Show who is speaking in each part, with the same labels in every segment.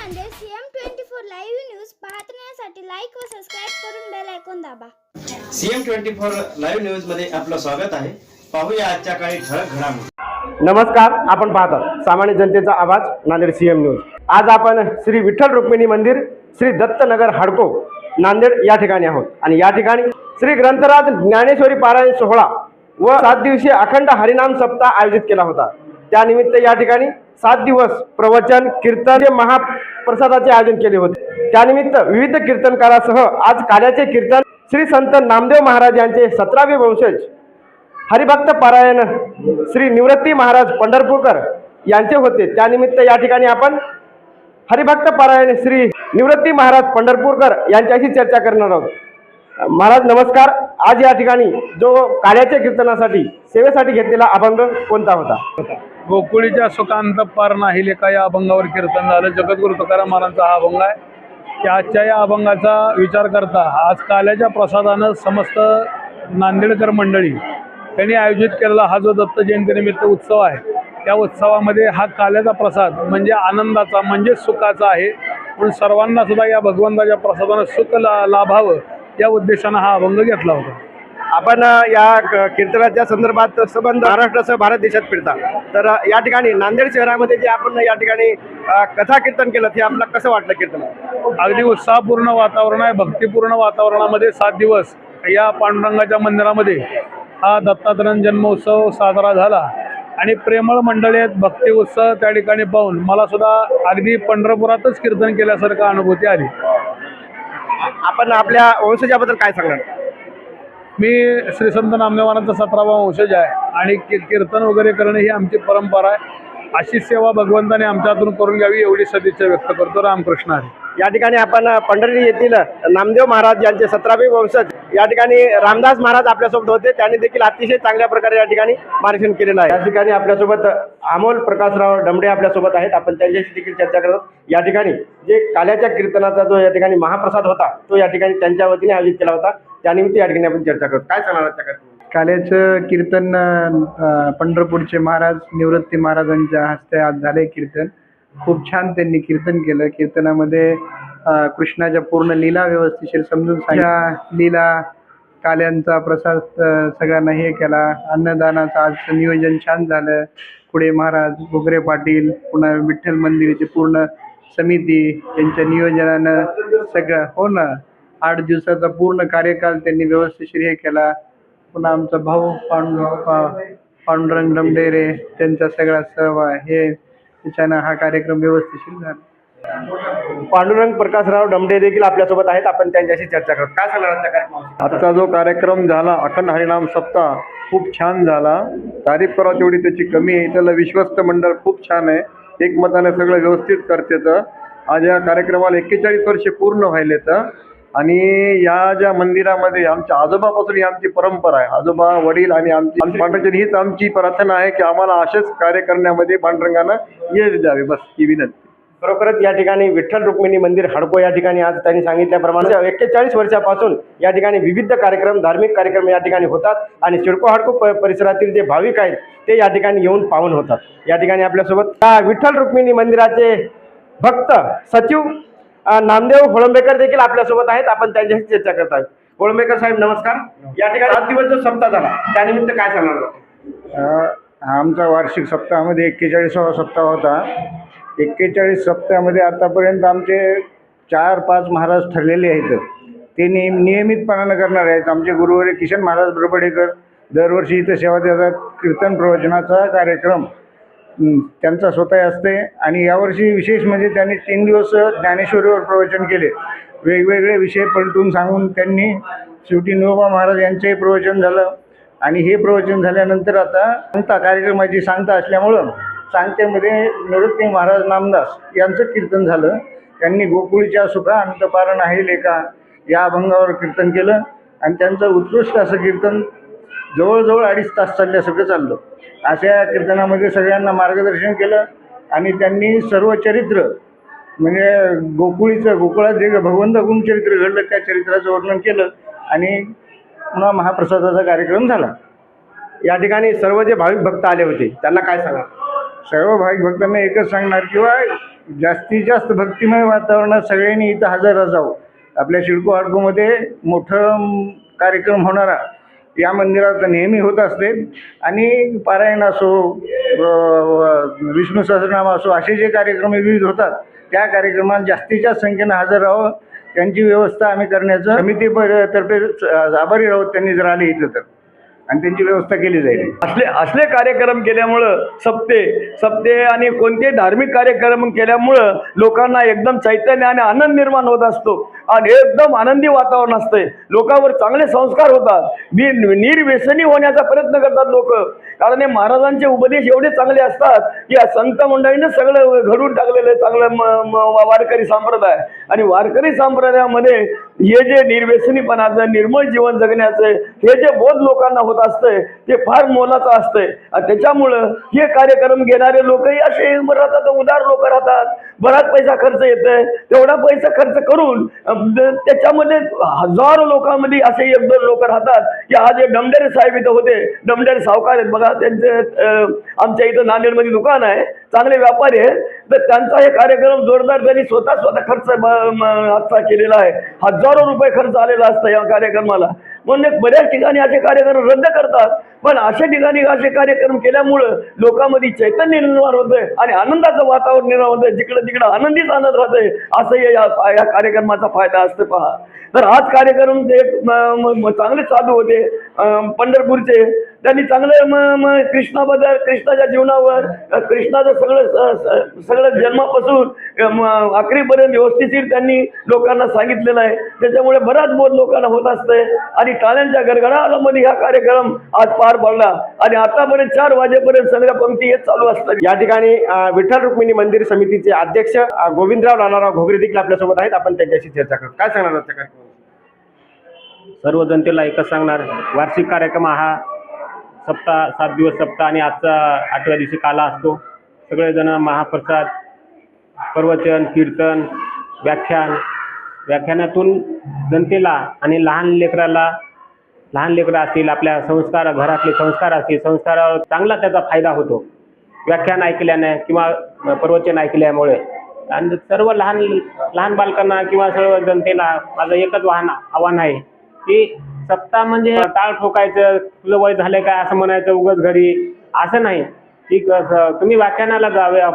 Speaker 1: Nanded CM24 live news पाहण्यासाठी like व subscribe करून बेल आयकॉन दाबा।
Speaker 2: CM24 लाईव्ह न्यूज मध्ये आपलं स्वागत आहे। पाहूया आजच्या काही ठळक घडामोडी।
Speaker 3: नमस्कार, आपण पाहतात सामान्य जनतेचा आवाज नांदेड CM न्यूज। आज आपण श्री विठ्ठल रुक्मिणी मंदिर श्री दत्तनगर हाडको नांदेड या ठिकाणी आहोत आणि या ठिकाणी श्री ग्रंथराज ज्ञानेश्वरी पारायण सोहळा व 7 दिवसीय अखंड हरिनाम सप्ताह आयोजित केला होता। त्यानिमित्त या ठिकाणी 7 दिवस प्रवचन कीर्तन महाप्रसादाचे आयोजन केले होते। त्यानिमित्त विविध कीर्तनकारासह आज काल्याचे कीर्तन श्री संत नामदेव महाराज यांचे 17वे वंशज हरिभक्त पारायण श्री निवृत्ती महाराज पंढरपूरकर यांचे होते। त्यानिमित्त या ठिकाणी आपण हरिभक्त पारायण श्री निवृत्ती महाराज पंढरपूरकर यांच्याशी चर्चा करणार आहोत। महाराज नमस्कार, आज या ठिकाणी जो काल्याच्या कीर्तनासाठी सेवेसाठी घेतलेला अभंग कोणता होता?
Speaker 4: गोकुळीच्या सुखांत पार नाही लेखा या अभंगावर कीर्तन झालं। जगद्गुरु तुकाराम महाराजांचा हा अभंग आहे की आजच्या या अभंगाचा विचार करता आज काल्याच्या प्रसादानं समस्त नांदेडकर मंडळी त्यांनी आयोजित केलेला हा जो दत्त जयंतीनिमित्त उत्सव आहे, त्या उत्सवामध्ये हा काल्याचा प्रसाद म्हणजे आनंदाचा म्हणजे सुखाचा आहे। म्हणून सर्वांना सुद्धा या भगवंताच्या प्रसादानं सुख लाभावं या उद्देशानं हा अभंग घेतला होता।
Speaker 3: आपण या कीर्तनाच्या संदर्भात संबंध महाराष्ट्रासह भारत देशात फिरता, तर या ठिकाणी नांदेड शहरामध्ये जे आपण या ठिकाणी कथा कीर्तन केलं ते आपल्याला कसं वाटलं? कीर्तन
Speaker 4: अगदी उत्साहपूर्ण वातावरण आहे, भक्तिपूर्ण वातावरणामध्ये 7 दिवस या पांडुरंगाच्या मंदिरामध्ये हा दत्तात्रय जन्मोत्सव साजरा झाला आणि प्रेमळ मंडळी आहेत, भक्ती उत्सव त्या ठिकाणी पाहून मला सुद्धा अगदी पंढरपुरातच कीर्तन केल्यासारखं अनुभूती आली।
Speaker 3: आपण आपल्या वंशजाबद्दल काय सांगणार?
Speaker 4: मी श्री संत नामदेवांचा 17वा वंशज आहे आणि कीर्तन वगैरे करणे ही आमची परंपरा आहे। अशी सेवा भगवंताने आमच्या हातून करून घ्यावी एवढी सदिच्छा व्यक्त करतो। रामकृष्ण हरी।
Speaker 3: या ठिकाणी आपण पंढरी येथील नामदेव महाराज यांचे 17वे वंशज या ठिकाणी रामदास महाराज आपल्यासोबत होते। त्यांनी देखील अतिशय चांगल्या प्रकारे या ठिकाणी मार्गदर्शन केलेलं आहे। या ठिकाणी आपल्यासोबत अमोल प्रकाशराव डमडे आपल्यासोबत आहेत, आपण त्यांच्याशी देखील चर्चा करत। या ठिकाणी जे काल्याच्या कीर्तनाचा जो या ठिकाणी महाप्रसाद होता तो या ठिकाणी त्यांच्या वतीने आयोजित केला होता, त्यानिमित्त या ठिकाणी आपण चर्चा करतो। काय सांगणार आजच्या?
Speaker 5: काल्याचं कीर्तन पंढरपूरचे महाराज निवृत्ती महाराजांच्या हस्ते आज झाले। कीर्तन खूप छान त्यांनी कीर्तन केलं। कीर्तनामध्ये कृष्णाच्या पूर्ण लीला व्यवस्थिशीर समजून सांगितल्या। लीला काल्यांचा प्रसाद सगळ्यांना हे केला। अन्नदानाचं आज नियोजन छान झालं। पुढे महाराज घुगरे पाटील पुन्हा विठ्ठल मंदिराची पूर्ण समिती यांच्या नियोजनानं सगळं हो ना 8 दिवसाचा पूर्ण कार्यकाल त्यांनी व्यवस्थिशीर हे केला। पुन्हा आमचा भाऊ पांडुरंग डमडेरे त्यांचा सगळा सहभाग हे त्याच्यानं हा कार्यक्रम व्यवस्थिशीर झाला।
Speaker 3: पांडुरंग प्रकाशराव डमडे देखील आपल्यासोबत आहेत, आपण त्यांच्याशी चर्चा करतो। काय सांगणार आजच्या कार्यक्रमात?
Speaker 6: आजचा जो कार्यक्रम झाला अखंड हरिनाम सप्ताह खूप छान झाला। तारीफ करा तेवढी त्याची कमी आहे। त्याला विश्वस्त मंडळ खूप छान आहे, एकमताने सगळं व्यवस्थित करते। आज या कार्यक्रमाला 41 वर्षे पूर्ण व्हायलेत आणि या ज्या मंदिरामध्ये आमच्या आजोबापासून ही आमची परंपरा आहे। आजोबा वडील आणि आमची पांडुरंगाची हीच आमची प्रार्थना आहे की आम्हाला असेच कार्य करण्यामध्ये पांडुरंगानं यश द्यावे, बस ही विनंती।
Speaker 3: खरोखरच या ठिकाणी विठ्ठल रुक्मिणी मंदिर हाडको या ठिकाणी आज त्यांनी सांगितल्याप्रमाणे 41 वर्षापासून या ठिकाणी विविध कार्यक्रम धार्मिक कार्यक्रम या ठिकाणी होतात आणि सिडको हाडको परिसरातील जे भाविक आहेत ते या ठिकाणी येऊन पावन होतात। या ठिकाणी आपल्यासोबत विठ्ठल रुक्मिणी मंदिराचे भक्त सचिव नामदेव होळंबेकर देखील आपल्यासोबत आहेत, आपण त्यांच्याशी चर्चा करत आहोत। होळंबेकर साहेब नमस्कार। या ठिकाणी 7 दिवस जो सप्ताह झाला त्यानिमित्त काय सांगणार?
Speaker 5: आमचा वार्षिक सप्ताहामध्ये 41वा सप्ताह होता। 41 सप्ताहामध्ये आतापर्यंत आमचे 4-5 महाराज ठरलेले आहेत, ते नियमितपणानं करणार आहेत। आमचे गुरुवारी किशन महाराज बरबडेकर दरवर्षी इथं सेवा देतात। कीर्तन प्रवचनाचा कार्यक्रम त्यांचा स्वतः असते आणि यावर्षी विशेष म्हणजे त्यांनी 3 दिवस ज्ञानेश्वरीवर प्रवचन केले। वेगवेगळे विषय पलटून सांगून त्यांनी शेवटी निवोबा महाराज यांचंही प्रवचन झालं आणि हे प्रवचन झाल्यानंतर आता सांगता कार्यक्रमाची सांगता असल्यामुळं सांगतेमध्ये निवृत्ती महाराज नामदास यांचं कीर्तन झालं। त्यांनी गोकुळीच्या सुखा अंतपारण आहे लेखा या अभंगावर कीर्तन केलं आणि त्यांचं उत्कृष्ट असं कीर्तन जवळजवळ 2.5 तास चालल्यासारखं चाललं। अशा कीर्तनामध्ये सगळ्यांना मार्गदर्शन केलं आणि त्यांनी सर्व चरित्र म्हणजे गोकुळात जे भगवंत गुणचरित्र घडलं त्या चरित्राचं वर्णन केलं आणि पुन्हा महाप्रसादाचा कार्यक्रम झाला।
Speaker 3: या ठिकाणी सर्व जे भाविक भक्त आले होते त्यांना काय सांगा?
Speaker 5: सर्व भाविक भक्तांना एकच सांगणार किंवा जास्तीत जास्त भक्तिमय वातावरणात सगळ्यांनी इथं हजर असावं. आपल्या शिडको हाडकोमध्ये मोठं कार्यक्रम होणारा या मंदिरात नेहमी होत असते आणि पारायण असो, विष्णू सहस्रनाम असो, असे जे कार्यक्रम विविध होतात त्या कार्यक्रमात जास्तीत जास्त संख्येनं हजर राहावं. त्यांची व्यवस्था आम्ही करण्याचं समितीतर्फे आभारी राहू. त्यांनी जर आले इथं तर आणि त्यांची व्यवस्था केली जाईल.
Speaker 7: असले कार्यक्रम केल्यामुळं सप्ते आणि कोणते धार्मिक कार्यक्रम केल्यामुळं लोकांना एकदम चैतन्य आणि आनंद निर्माण होत असतो आणि एकदम आनंदी वातावरण असते. लोकांवर चांगले संस्कार होतात. निर्व्यसनी होण्याचा प्रयत्न करतात लोक. कारण हे महाराजांचे उपदेश एवढे चांगले असतात की या संत मंडळीनं सगळं घडून टाकलेलं चांगलं वारकरी संप्रदाय. आणि वारकरी संप्रदायामध्ये हे जे निर्व्यसनीपणाचं निर्मळ जीवन जगण्याचं हे जे बोध लोकांना होत असतंय ते फार मोलाचं असतंय. आणि त्याच्यामुळं हे कार्यक्रम घेणारे लोकही असे राहतात, उदार लोक राहतात. बराच पैसा खर्च येतोय, तेवढा पैसा खर्च करून त्याच्यामध्ये हजारो लोकांमध्ये असे 1-2 लोक राहतात की आज हे डमडेरे साहेब इथं होते. डमडेरे सावकार आहेत बघा, त्यांचं आमच्या इथं नांदेडमध्ये दुकान आहे, चांगले व्यापारी आहे. तर त्यांचा हे कार्यक्रम जोरदार त्यांनी स्वतः खर्च आजचा केलेला आहे. हजारो रुपये खर्च आलेला असतं या कार्यक्रमाला. म्हणून बऱ्याच ठिकाणी असे कार्यक्रम रद्द करतात. पण अशा ठिकाणी असे कार्यक्रम केल्यामुळं लोकांमध्ये चैतन्य निर्माण होतंय आणि आनंदाचं वातावरण निर्माण होतंय. जिकडं तिकडं आनंदीच आनंद राहतंय. असं या कार्यक्रमाचा फायदा असतो पहा. तर आज कार्यक्रम जे चांगले चालू होते पंढरपूरचे, त्यांनी चांगलं कृष्णाबद्दल, कृष्णाच्या जीवनावर, कृष्णाचं सगळं जन्मापासून आखरीपर्यंत व्यवस्थित त्यांनी लोकांना सांगितलेलं आहे. त्याच्यामुळे बराच बोध लोकांना होत असतंय आणि टाळ्यांच्या गडगडाटामध्ये हा कार्यक्रम आज पार पडला आणि आतापर्यंत 4 वाजेपर्यंत सगळ्या पंक्ती येत चालू असतात.
Speaker 3: या ठिकाणी विठ्ठल रुक्मिणी मंदिर समितीचे अध्यक्ष गोविंदराव लालाराव घोगरे देखील आपल्यासोबत आहेत. आपण त्यांच्याशी चर्चा करू. काय सांगणार आजच्या कार्यक्रमात?
Speaker 8: सर्व जनतेला एकच सांगणार, वार्षिक कार्यक्रम हा 7 दिवस सप्ताह आणि आजचा 8व्या दिवशी काला असतो. सगळेजण महाप्रसाद, प्रवचन, कीर्तन, व्याख्यानातून जनतेला आणि लहान लेकरं असतील, आपल्या संस्कार, घरातले संस्कार असतील, संस्कारावर चांगला त्याचा फायदा होतो व्याख्यान ऐकल्याने किंवा प्रवचन ऐकल्यामुळे. आणि सर्व लहान बालकांना किंवा सर्व जनतेला माझं एकच आव्हान आहे की सप्ताह म्हणजे टाळ ठोकायचं, तुझं वय झालंय काय असं म्हणायचं उगाच घरी, असं नाही. की तुम्ही व्याख्यानाला जा,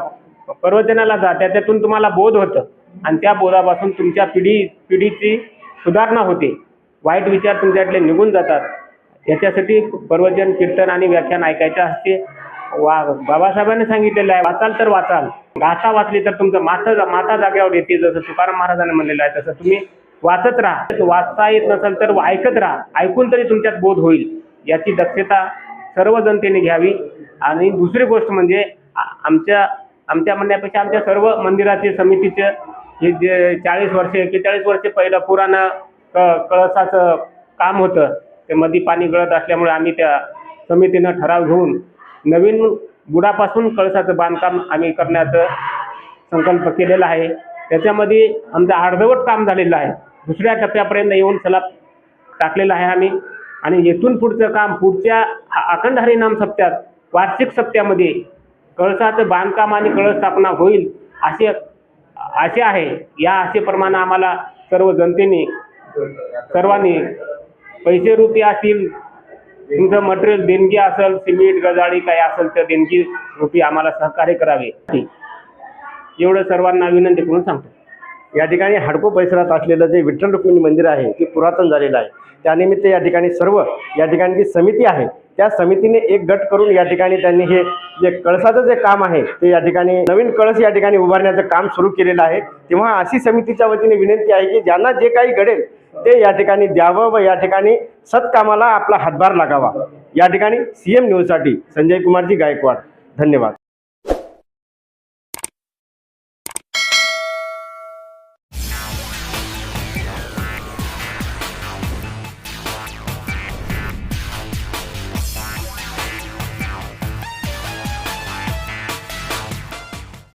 Speaker 8: प्रवचनाला जा, त्याच्यातून तुम्हाला बोध होतं आणि त्या बोधापासून तुमच्या पिढीची सुधारणा होते. वाईट विचार तुमच्याकडे निघून जातात. याच्यासाठी प्रवचन, कीर्तन आणि व्याख्यान ऐकायचं असते. बाबासाहेबांनी सांगितलेलं आहे, वाचाल तर वाचाल, गाथा वाचली तर तुमचं माथा जाग्यावर येते. जसं तुकाराम महाराजांनी म्हणलेलं आहे तसं तुम्ही वाचत राहा. वाचता येत नसेल तर ऐकत राहा. ऐकून तरी तुमच्यात बोध होईल. याची दक्षता सर्व जनतेने घ्यावी. आणि दुसरी गोष्ट म्हणजे आमच्या म्हणण्यापेक्षा आमच्या सर्व मंदिराचे समितीचे हे जे 40 वर्षे 41 वर्षे पहिलं पुराणं कळसाचं काम होतं, ते मध्ये पाणी गळत असल्यामुळे आम्ही त्या समितीनं ठराव घेऊन नवीन बुडापासून कळसाचं बांधकाम आम्ही करण्याचं संकल्प केलेला आहे. त्याच्यामध्ये आमचं अर्धवट काम झालेलं आहे. 2ऱ्या टप्प्यापर्यंत येऊन सलाब टाकलेला आहे आम्ही. आणि येथून पुढचं काम पुढच्या अखंड हरिनाम सप्त्यात, वार्षिक सप्त्यामध्ये कळसाचं बांधकाम आणि कळस स्थापना होईल असे आहे. या आशेप्रमाणे आम्हाला सर्व जनतेने, सर्वांनी पैसे रुपये असतील, तुमचं मटेरियल देणगी असेल, सिमेंट गजाळी काय असेल तर देणगी रुपये आम्हाला सहकार्य करावे, एवढं सर्वांना विनंती करून सांगतो.
Speaker 3: या ठिकाणी हडको परिसरात असलेलं जे विठ्ठल रुक्मिणी मंदिर आहे ते पुरातन झालेलं आहे. त्यानिमित्त या ठिकाणी या ठिकाणी जी समिती आहे त्या समितीने एक गट करून या ठिकाणी त्यांनी हे जे कळसाचं जे काम आहे ते या ठिकाणी नवीन कळस या ठिकाणी उभारण्याचं काम सुरू केलेलं आहे. तेव्हा अशी समितीच्या वतीने विनंती आहे की ज्यांना जे काही घडेल ते या ठिकाणी द्यावं व या ठिकाणी सत्कामाला आपला हातभार लागावा. या ठिकाणी CM न्यूजसाठी संजय कुमारजी गायकवाड. धन्यवाद.